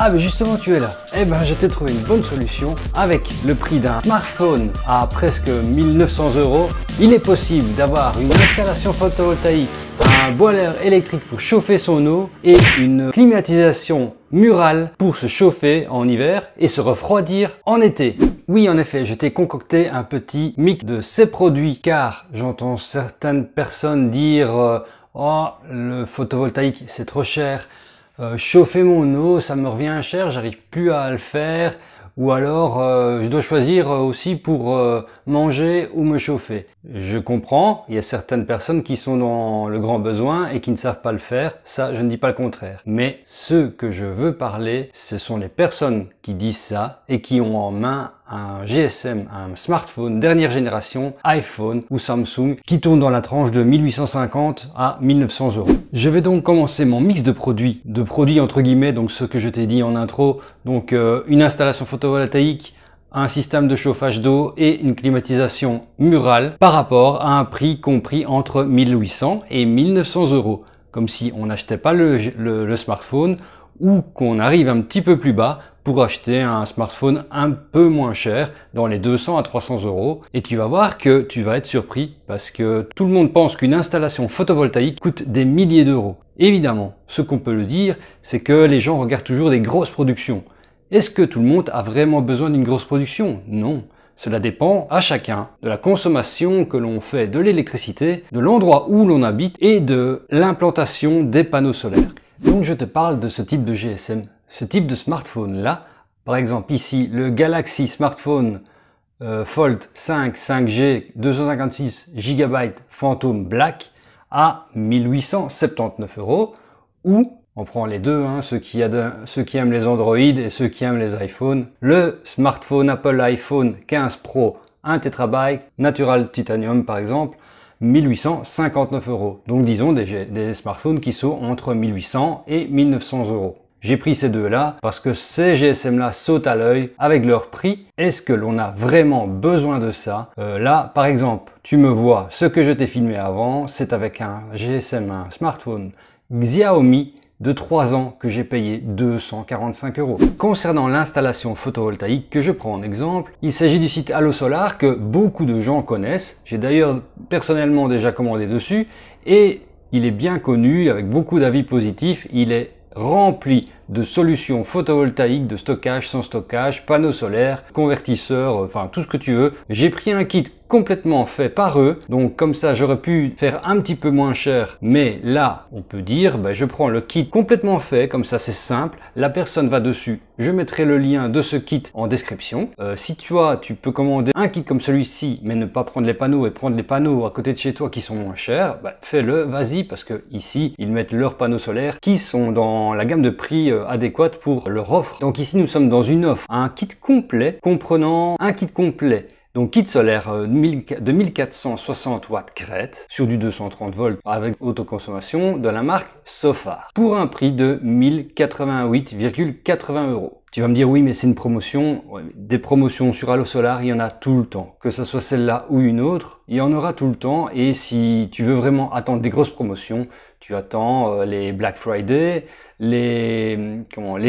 Ah mais justement tu es là. Eh ben je t'ai trouvé une bonne solution. Avec le prix d'un smartphone à presque 1900 €, il est possible d'avoir une installation photovoltaïque, un boiler électrique pour chauffer son eau et une climatisation murale pour se chauffer en hiver et se refroidir en été. Oui, en effet, je t'ai concocté un petit mix de ces produits car j'entends certaines personnes dire oh, le photovoltaïque c'est trop cher. Chauffer mon eau, ça me revient cher, j'arrive plus à le faire. Ou alors, je dois choisir aussi pour manger ou me chauffer. Je comprends, il y a certaines personnes qui sont dans le grand besoin et qui ne savent pas le faire. Ça, je ne dis pas le contraire. Mais ce que je veux parler, ce sont les personnes qui disent ça et qui ont en main un GSM, un smartphone dernière génération, iPhone ou Samsung, qui tourne dans la tranche de 1850 à 1900 €. Je vais donc commencer mon mix de produits entre guillemets, donc ce que je t'ai dit en intro, donc une installation photovoltaïque, un système de chauffage d'eau et une climatisation murale par rapport à un prix compris entre 1800 et 1900 €. Comme si on n'achetait pas le smartphone ou qu'on arrive un petit peu plus bas pour acheter un smartphone un peu moins cher dans les 200 à 300 €. Et tu vas voir que tu vas être surpris parce que tout le monde pense qu'une installation photovoltaïque coûte des milliers d'euros. Évidemment, ce qu'on peut le dire, c'est que les gens regardent toujours des grosses productions. Est-ce que tout le monde a vraiment besoin d'une grosse production? Non. Cela dépend à chacun de la consommation que l'on fait de l'électricité, de l'endroit où l'on habite et de l'implantation des panneaux solaires. Donc je te parle de ce type de GSM, ce type de smartphone là. Par exemple ici, le Galaxy Smartphone Fold 5 5G 256 GB Phantom Black à 1879 €. Ou, on prend les deux, hein, ceux qui aiment les Android et ceux qui aiment les iPhones, le smartphone Apple iPhone 15 Pro 1 TB Natural Titanium par exemple, 1859 €. Donc disons des smartphones qui sont entre 1800 et 1900 €. J'ai pris ces deux-là parce que ces GSM-là sautent à l'œil avec leur prix. Est-ce que l'on a vraiment besoin de ça? Là, par exemple, tu me vois, ce que je t'ai filmé avant, c'est avec un GSM, un smartphone Xiaomi de 3 ans que j'ai payé 245 €. Concernant l'installation photovoltaïque que je prends en exemple, il s'agit du site Allo Solar que beaucoup de gens connaissent. J'ai d'ailleurs personnellement déjà commandé dessus et il est bien connu avec beaucoup d'avis positifs. Il est rempli de solutions photovoltaïques, de stockage, sans stockage, panneaux solaires, convertisseurs, enfin tout ce que tu veux. J'ai pris un kit complètement fait par eux, donc comme ça j'aurais pu faire un petit peu moins cher, mais là on peut dire je prends le kit complètement fait, comme ça c'est simple, la personne va dessus, je mettrai le lien de ce kit en description. Si tu peux commander un kit comme celui-ci mais ne pas prendre les panneaux et prendre les panneaux à côté de chez toi qui sont moins chers, fais-le, vas-y, parce que ici ils mettent leurs panneaux solaires qui sont dans la gamme de prix adéquate pour leur offre. Donc ici nous sommes dans une offre, un kit complet comprenant un kit complet. Donc kit solaire de 1460 watts crête sur du 230 volts avec autoconsommation de la marque Sofar pour un prix de 1088,80 €. Tu vas me dire oui mais c'est une promotion. Ouais, des promotions sur Allo Solar il y en a tout le temps. Que ce soit celle-là ou une autre, il y en aura tout le temps. Et si tu veux vraiment attendre des grosses promotions, tu attends les Black Friday, les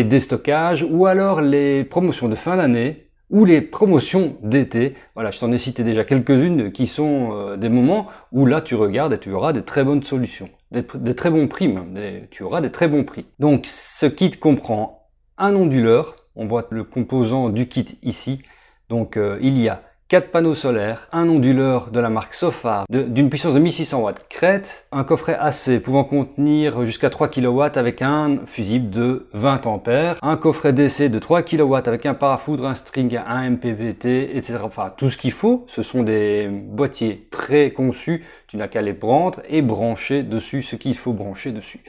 déstockages ou alors les promotions de fin d'année ou les promotions d'été. Voilà, je t'en ai cité déjà quelques-unes qui sont des moments où là tu regardes et tu auras des très bonnes solutions, des très bons prix même, tu auras des très bons prix. Donc ce kit comprend un onduleur, on voit le composant du kit ici, donc il y a 4 panneaux solaires, un onduleur de la marque Sofar d'une puissance de 1600 watts crête, un coffret AC pouvant contenir jusqu'à 3 kW avec un fusible de 20 ampères, un coffret DC de 3 kW avec un parafoudre, un string, un MPPT, etc. Enfin tout ce qu'il faut, ce sont des boîtiers préconçus, tu n'as qu'à les prendre et brancher dessus ce qu'il faut brancher dessus.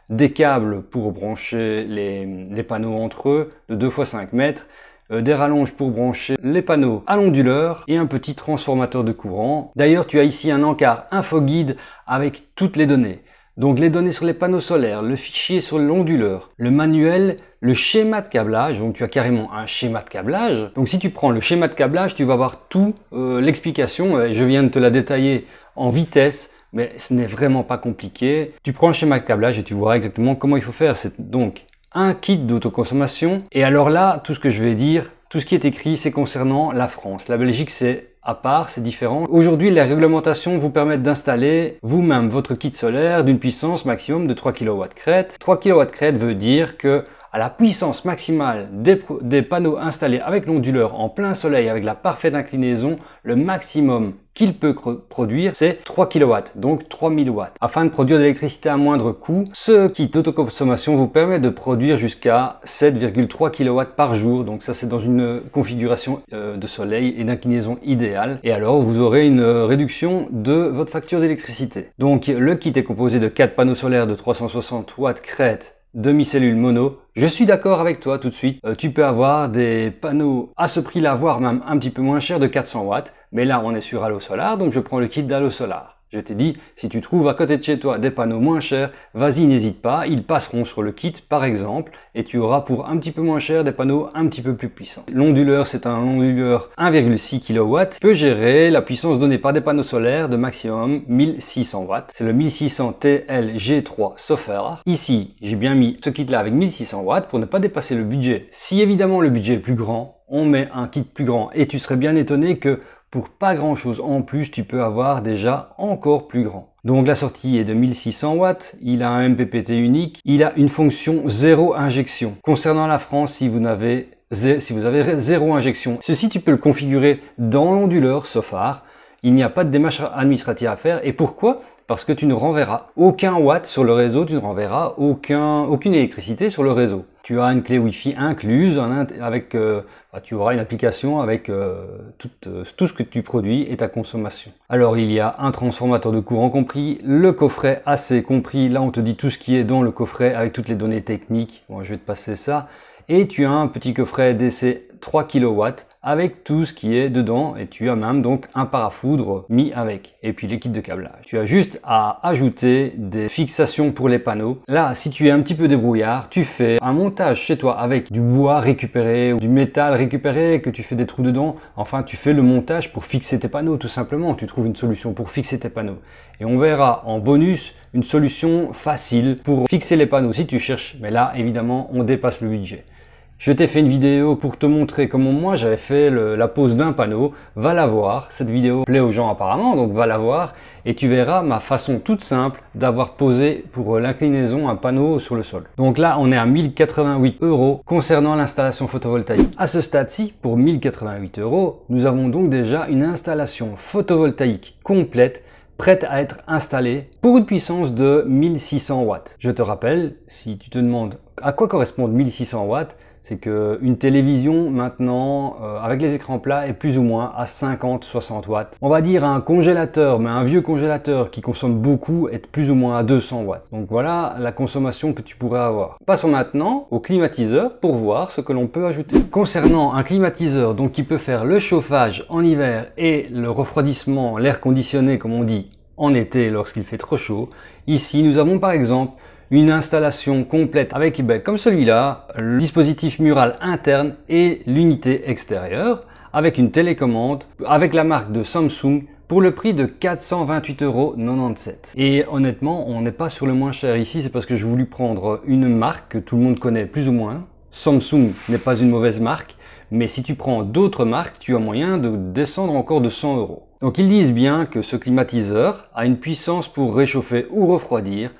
Des câbles pour brancher les panneaux entre eux de 2 x 5 mètres, des rallonges pour brancher les panneaux à l'onduleur et un petit transformateur de courant. D'ailleurs, tu as ici un encart infoguide avec toutes les données. Donc les données sur les panneaux solaires, le fichier sur l'onduleur, le manuel, le schéma de câblage, donc tu as carrément un schéma de câblage. Donc si tu prends le schéma de câblage, tu vas voir tout l'explication, je viens de te la détailler en vitesse, mais ce n'est vraiment pas compliqué. Tu prends le schéma de câblage et tu verras exactement comment il faut faire. C'est donc un kit d'autoconsommation. Et alors là, tout ce que je vais dire, tout ce qui est écrit, c'est concernant la France. La Belgique, c'est à part, c'est différent. Aujourd'hui, les réglementations vous permettent d'installer vous-même votre kit solaire d'une puissance maximum de 3 kW crête. 3 kW crête veut dire que à la puissance maximale des panneaux installés avec l'onduleur en plein soleil avec la parfaite inclinaison, le maximum qu'il peut produire, c'est 3 kW, donc 3000 watts. Afin de produire de l'électricité à moindre coût, ce kit d'autoconsommation vous permet de produire jusqu'à 7,3 kW par jour. Donc ça, c'est dans une configuration de soleil et d'inclinaison idéale. Et alors, vous aurez une réduction de votre facture d'électricité. Donc le kit est composé de 4 panneaux solaires de 360 watts crête, demi-cellule mono. Je suis d'accord avec toi tout de suite. Tu peux avoir des panneaux à ce prix-là, voire même un petit peu moins cher de 400 watts. Mais là, on est sur Allo Solar, donc je prends le kit d'Allo Solar. Je t'ai dit, si tu trouves à côté de chez toi des panneaux moins chers, vas-y, n'hésite pas, ils passeront sur le kit par exemple, et tu auras pour un petit peu moins cher des panneaux un petit peu plus puissants. L'onduleur, c'est un onduleur 1,6 kW, peut gérer la puissance donnée par des panneaux solaires de maximum 1600 watts. C'est le 1600 TLG3 Solar. Ici, j'ai bien mis ce kit-là avec 1600 watts pour ne pas dépasser le budget. Si évidemment le budget est plus grand, on met un kit plus grand, et tu serais bien étonné que pour pas grand chose en plus, tu peux avoir déjà encore plus grand. Donc la sortie est de 1600 watts, il a un MPPT unique, il a une fonction zéro injection. Concernant la France, si vous avez zéro injection, ceci tu peux le configurer dans l'onduleur Solar. Il n'y a pas de démarche administrative à faire. Et pourquoi? Parce que tu ne renverras aucun watt sur le réseau, tu ne renverras aucune électricité sur le réseau. Tu as une clé Wi-Fi incluse, avec, tu auras une application avec tout ce que tu produis et ta consommation. Alors il y a un transformateur de courant compris, le coffret AC compris, là on te dit tout ce qui est dans le coffret avec toutes les données techniques, bon, je vais te passer ça. Et tu as un petit coffret DC 3 kW avec tout ce qui est dedans et tu as même donc un parafoudre mis avec et puis les kits de câblage. Tu as juste à ajouter des fixations pour les panneaux. Là, si tu es un petit peu débrouillard, tu fais un montage chez toi avec du bois récupéré ou du métal récupéré que tu fais des trous dedans. Enfin, tu fais le montage pour fixer tes panneaux tout simplement. Tu trouves une solution pour fixer tes panneaux. Et on verra en bonus une solution facile pour fixer les panneaux si tu cherches. Mais là, évidemment, on dépasse le budget. Je t'ai fait une vidéo pour te montrer comment moi j'avais fait la pose d'un panneau. Va la voir, cette vidéo plaît aux gens apparemment, donc va la voir et tu verras ma façon toute simple d'avoir posé pour l'inclinaison un panneau sur le sol. Donc là on est à 1088 € concernant l'installation photovoltaïque. À ce stade-ci, pour 1088 €, nous avons donc déjà une installation photovoltaïque complète prête à être installée pour une puissance de 1600 watts. Je te rappelle, si tu te demandes à quoi correspondent 1600 watts, c'est qu'une télévision maintenant avec les écrans plats est plus ou moins à 50-60 watts. On va dire un congélateur, mais un vieux congélateur qui consomme beaucoup est plus ou moins à 200 watts. Donc voilà la consommation que tu pourrais avoir. Passons maintenant au climatiseur pour voir ce que l'on peut ajouter. Concernant un climatiseur donc qui peut faire le chauffage en hiver et le refroidissement, l'air conditionné comme on dit en été lorsqu'il fait trop chaud, ici nous avons par exemple une installation complète avec, comme celui-là, le dispositif mural interne et l'unité extérieure avec une télécommande avec la marque de Samsung pour le prix de 428,97 €. Et honnêtement, on n'est pas sur le moins cher ici, c'est parce que j'ai voulu prendre une marque que tout le monde connaît plus ou moins. Samsung n'est pas une mauvaise marque, mais si tu prends d'autres marques, tu as moyen de descendre encore de 100 €. Donc ils disent bien que ce climatiseur a une puissance pour réchauffer ou refroidir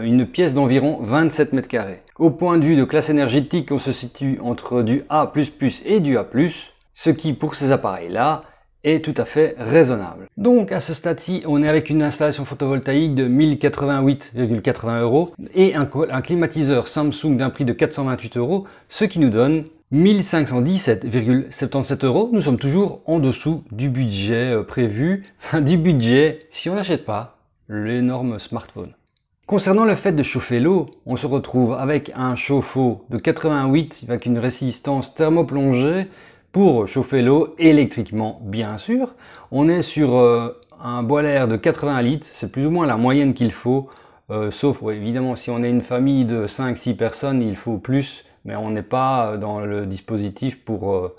une pièce d'environ 27 mètres carrés. Au point de vue de classe énergétique, on se situe entre du A++ et du A+, ce qui pour ces appareils-là est tout à fait raisonnable. Donc à ce stade-ci, on est avec une installation photovoltaïque de 1088,80 € et un climatiseur Samsung d'un prix de 428 €, ce qui nous donne 1517,77 €. Nous sommes toujours en dessous du budget prévu, du budget si on n'achète pas l'énorme smartphone. Concernant le fait de chauffer l'eau, on se retrouve avec un chauffe-eau de 88 avec une résistance thermoplongée pour chauffer l'eau électriquement bien sûr. On est sur un boiler de 80 litres, c'est plus ou moins la moyenne qu'il faut, sauf évidemment si on est une famille de 5-6 personnes il faut plus, mais on n'est pas dans le dispositif pour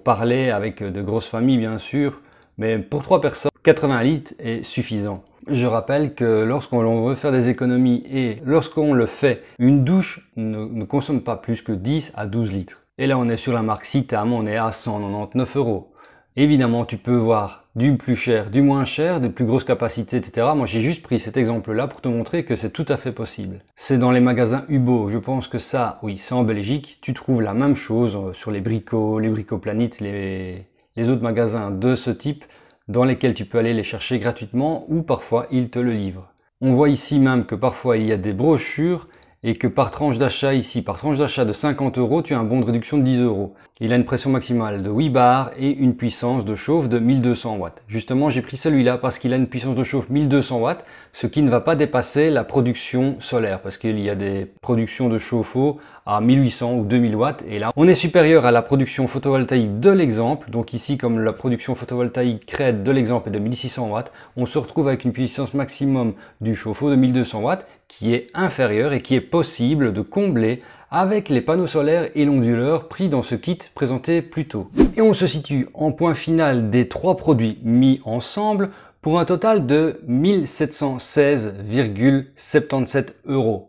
parler avec de grosses familles bien sûr, mais pour 3 personnes, 80 litres est suffisant. Je rappelle que lorsqu'on veut faire des économies et lorsqu'on le fait, une douche ne consomme pas plus que 10 à 12 litres. Et là, on est sur la marque Citam, on est à 199 €. Évidemment, tu peux voir du plus cher, du moins cher, de plus grosses capacités, etc. Moi, j'ai juste pris cet exemple-là pour te montrer que c'est tout à fait possible. C'est dans les magasins Hubo. Je pense que ça, oui, c'est en Belgique. Tu trouves la même chose sur les Bricoplanet, les autres magasins de ce type dans lesquels tu peux aller les chercher gratuitement ou parfois ils te le livrent. On voit ici même que parfois il y a des brochures et que par tranche d'achat ici, par tranche d'achat de 50 €, tu as un bon de réduction de 10 €. Il a une pression maximale de 8 bars et une puissance de chauffe de 1200 watts. Justement, j'ai pris celui-là parce qu'il a une puissance de chauffe 1200 watts, ce qui ne va pas dépasser la production solaire, parce qu'il y a des productions de chauffe-eau à 1800 ou 2000 watts, et là, on est supérieur à la production photovoltaïque de l'exemple. Donc ici, comme la production photovoltaïque CRED de l'exemple est de 1600 watts, on se retrouve avec une puissance maximum du chauffe-eau de 1200 watts, qui est inférieure et qui est possible de combler avec les panneaux solaires et l'onduleur pris dans ce kit présenté plus tôt. Et on se situe en point final des trois produits mis ensemble pour un total de 1716,77 €.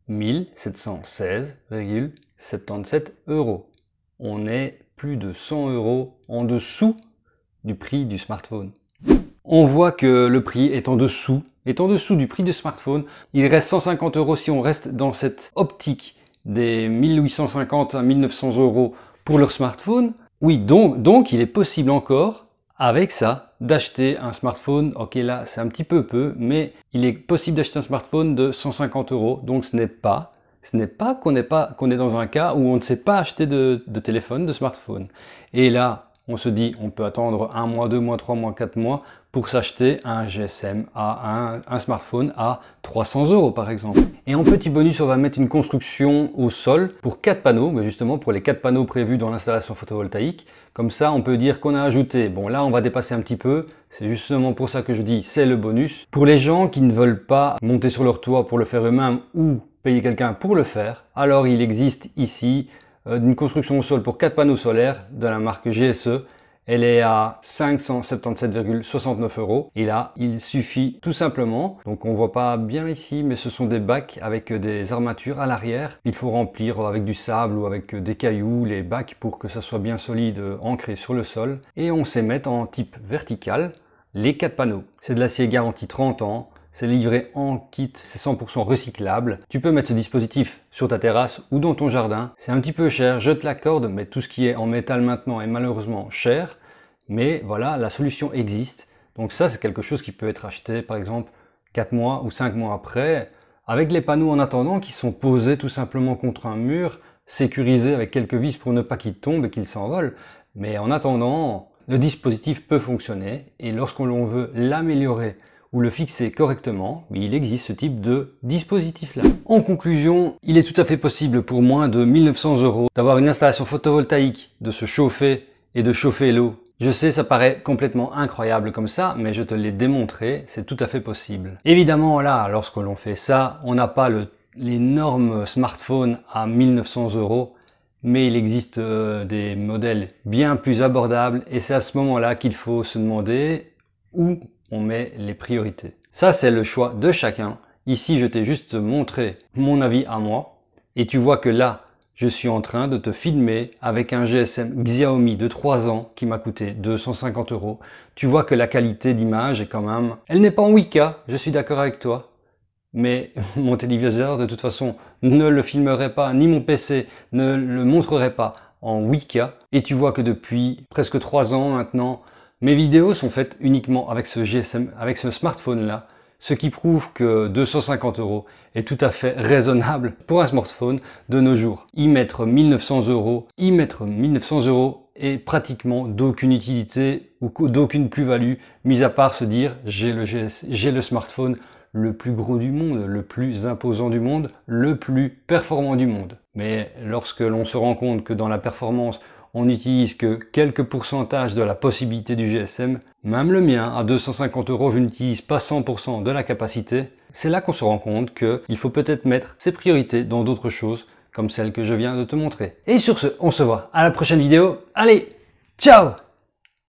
1716,77 €. On est plus de 100 € en dessous du prix du smartphone. On voit que le prix est en dessous du prix du smartphone. Il reste 150 € si on reste dans cette optique des 1850 à 1900 € pour leur smartphone. Oui, donc il est possible encore, avec ça, d'acheter un smartphone. Ok, là, c'est un petit peu, mais il est possible d'acheter un smartphone de 150 €. Donc ce n'est pas qu'on est dans un cas où on ne sait pas acheter de téléphone, de smartphone. Et là, on se dit, on peut attendre 1 mois, 2 mois, 3 mois, 4 mois pour s'acheter un GSM, un smartphone à 300 € par exemple. Et en petit bonus, on va mettre une construction au sol pour 4 panneaux, mais justement pour les 4 panneaux prévus dans l'installation photovoltaïque. Comme ça, on peut dire qu'on a ajouté. Bon, là, on va dépasser un petit peu. C'est justement pour ça que je dis, c'est le bonus. Pour les gens qui ne veulent pas monter sur leur toit pour le faire eux-mêmes ou payer quelqu'un pour le faire, alors il existe ici une construction au sol pour 4 panneaux solaires de la marque GSE. Elle est à 577,69 €. Et là, il suffit tout simplement, donc on voit pas bien ici, mais ce sont des bacs avec des armatures à l'arrière. Il faut remplir avec du sable ou avec des cailloux les bacs pour que ça soit bien solide, ancré sur le sol. Et on sait mettre en type vertical les 4 panneaux. C'est de l'acier garanti 30 ans. C'est livré en kit, c'est 100% recyclable. Tu peux mettre ce dispositif sur ta terrasse ou dans ton jardin. C'est un petit peu cher, je te l'accorde, mais tout ce qui est en métal maintenant est malheureusement cher. Mais voilà, la solution existe. Donc ça, c'est quelque chose qui peut être acheté par exemple 4 mois ou 5 mois après, avec les panneaux en attendant qui sont posés tout simplement contre un mur, sécurisés avec quelques vis pour ne pas qu'ils tombent et qu'ils s'envolent. Mais en attendant, le dispositif peut fonctionner et lorsqu'on veut l'améliorer ou le fixer correctement, il existe ce type de dispositif-là. En conclusion, il est tout à fait possible pour moins de 1900 € d'avoir une installation photovoltaïque, de se chauffer et de chauffer l'eau. Je sais, ça paraît complètement incroyable comme ça, mais je te l'ai démontré, c'est tout à fait possible. Évidemment, là, lorsque l'on fait ça, on n'a pas l'énorme smartphone à 1900 €, mais il existe des modèles bien plus abordables et c'est à ce moment-là qu'il faut se demander où on met les priorités. Ça, c'est le choix de chacun. Ici, je t'ai juste montré mon avis à moi. Et tu vois que là, je suis en train de te filmer avec un GSM Xiaomi de 3 ans qui m'a coûté 250 €. Tu vois que la qualité d'image est quand même... Elle n'est pas en 8K, je suis d'accord avec toi. Mais mon téléviseur, de toute façon, ne le filmerait pas, ni mon PC ne le montrerait pas en 8K. Et tu vois que depuis presque 3 ans maintenant, mes vidéos sont faites uniquement avec ce GSM, avec ce smartphone-là, ce qui prouve que 250 € est tout à fait raisonnable pour un smartphone de nos jours. Y mettre 1900 €, est pratiquement d'aucune utilité ou d'aucune plus-value, mis à part se dire j'ai le smartphone le plus gros du monde, le plus imposant du monde, le plus performant du monde. Mais lorsque l'on se rend compte que dans la performance, on n'utilise que quelques pourcentages de la possibilité du GSM, même le mien, à 250 €, je n'utilise pas 100% de la capacité, c'est là qu'on se rend compte qu'il faut peut-être mettre ses priorités dans d'autres choses, comme celle que je viens de te montrer. Et sur ce, on se voit à la prochaine vidéo. Allez, ciao!